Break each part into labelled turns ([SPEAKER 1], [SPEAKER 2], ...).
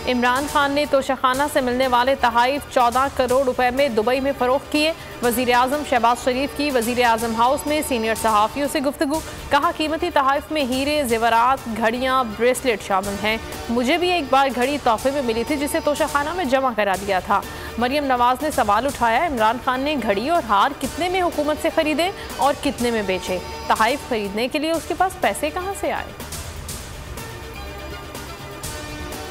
[SPEAKER 1] इमरान खान ने तोशाखाना से मिलने वाले तहाइफ 14 करोड़ रुपए में दुबई में फरोख्त किए। वज़ीर आज़म शहबाज शरीफ की वज़ीर आज़म हाउस में सीनियर सहाफ़ियों से गुफ्तगू। कहा कीमती तहाइफ में हीरे, जेवरात, घड़ियाँ, ब्रेसलेट शामिल हैं। मुझे भी एक बार घड़ी तोहफे में मिली थी जिसे तोशाखाना में जमा करा दिया था। मरियम नवाज ने सवाल उठाया, इमरान खान ने घड़ी और हार कितने में हुकूमत से खरीदे और कितने में बेचे? तहाइफ खरीदने के लिए उसके पास पैसे कहाँ से आए?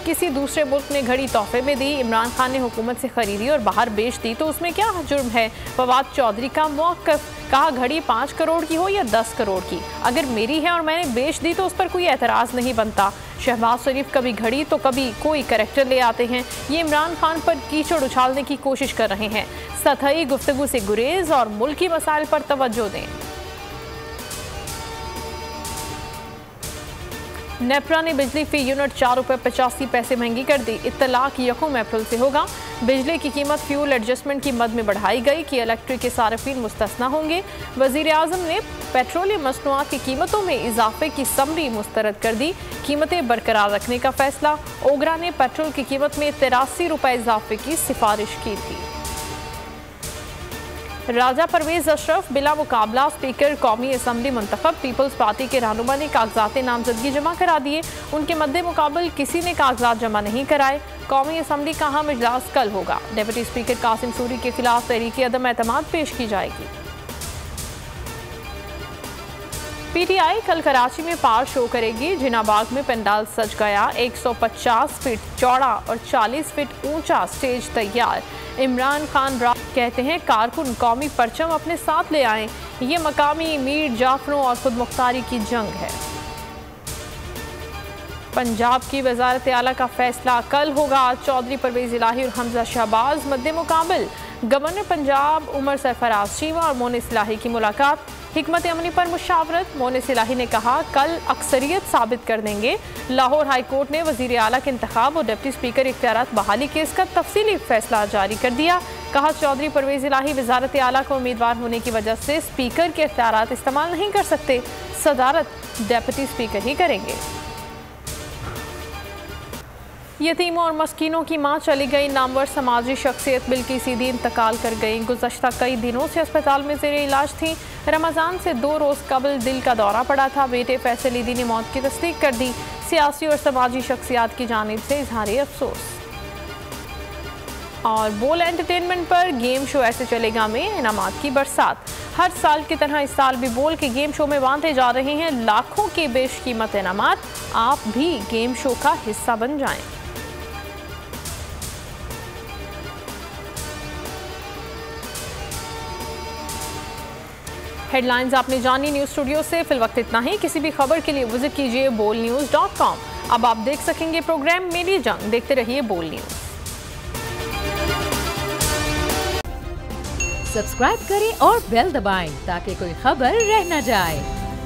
[SPEAKER 1] किसी दूसरे मुल्क ने घड़ी तोहफे में दी, इमरान खान ने हुकूमत से खरीदी और बाहर बेच दी तो उसमें क्या जुर्म है? फवाद चौधरी का मौक़िफ़। कहा घड़ी 5 करोड़ की हो या 10 करोड़ की, अगर मेरी है और मैंने बेच दी तो उस पर कोई एतराज़ नहीं बनता। शहबाज शरीफ कभी घड़ी तो कभी कोई करैक्टर ले आते हैं। ये इमरान खान पर कीचड़ उछालने की कोशिश कर रहे हैं। सतही गुफ्तगू से गुरेज और मुल्की मसाइल पर तवज्जो दें। नेपरा ने बिजली फी यूनिट 4 रुपये 85 पैसे महंगी कर दी। इत्तलाक 1 अप्रैल से होगा। बिजली की कीमत फ्यूल एडजस्टमेंट की मद में बढ़ाई गई कि इलेक्ट्रिक के सार्फिन मुस्तस्ना होंगे। वज़ीर आज़म ने पेट्रोलियम मसनूआत की कीमतों में इजाफे की समरी मुस्तरद कर दी। कीमतें बरकरार रखने का फैसला। ओगरा ने पेट्रोल की कीमत में 83 रुपये इजाफे की सिफारिश की थी। राजा परवेज अशरफ बिला मुकाबला स्पीकर कौमी असम्बली मुंतखब। पीपल्स पार्टी के रहनुमा ने कागजात नामजदगी जमा करा दिए। उनके मद्दे मुकाबल किसी ने कागजात जमा नहीं कराए। कौमी असम्बली का अहम इजलास कल होगा। डिप्टी स्पीकर कासिम सूरी के खिलाफ तहरीक अदम एतमाद पेश की जाएगी। पीटीआई कल कराची में पार शो करेगी। जिनाबाग में पंडाल सज गया। 150 फीट चौड़ा और 40 फीट ऊंचा स्टेज तैयार। इमरान खान कहते हैं कारकुन कौमी परचम अपने साथ ले आएं। ये मकामी मीर जाफरों और खुद मुख्तारी की जंग है। पंजाब की वजारत आला का फैसला कल होगा। चौधरी परवेज इलाही और हमजा शहबाज मद्दे मुकाबल। गवर्नर पंजाब उमर सरफराज चीमा और मोनिस इलाही की मुलाकात। हिकमत अमली पर मुशावरत। मोनिस इलाही ने कहा कल अक्सरियत साबित कर देंगे। लाहौर हाई कोर्ट ने वजीर आला के इंतखाब और डिप्टी स्पीकर इख्तियारात बहाली केस का तफसीली फैसला जारी कर दिया। कहा चौधरी परवेज इलाही वजारत आला को उम्मीदवार होने की वजह से स्पीकर के इख्तियारात इस्तेमाल नहीं कर सकते। सदारत डिप्टी स्पीकर ही करेंगे। यतीमों और मस्कीनों की मां चली गई। नामवर समाजी शख्सियत बिल्की सीधी इंतकाल कर गई। गुज़श्ता कई दिनों से अस्पताल में ज़ेरे इलाज थी। रमज़ान से 2 रोज़ कबल दिल का दौरा पड़ा था। बेटे फैसल ईदी ने मौत की तस्दीक कर दी। सियासी और समाजी शख्सियात की जानिब से इजहार अफसोस। और बोल एंटरटेनमेंट पर गेम शो ऐसे चलेगा में इनामात की बरसात। हर साल की तरह इस साल भी बोल के गेम शो में बांधे जा रहे हैं लाखों के बेशकीमत इनामात। आप भी गेम शो का हिस्सा बन जाएं। हेडलाइंस आपने जानी न्यूज़ स्टूडियो से। फिल वक्त इतना ही। किसी भी खबर के लिए विजिट कीजिए bolnews.com। अब आप देख सकेंगे प्रोग्राम मेरी जंग। देखते रहिए बोल न्यूज़।
[SPEAKER 2] सब्सक्राइब करें और बेल दबाएं ताकि कोई खबर रह न जाए।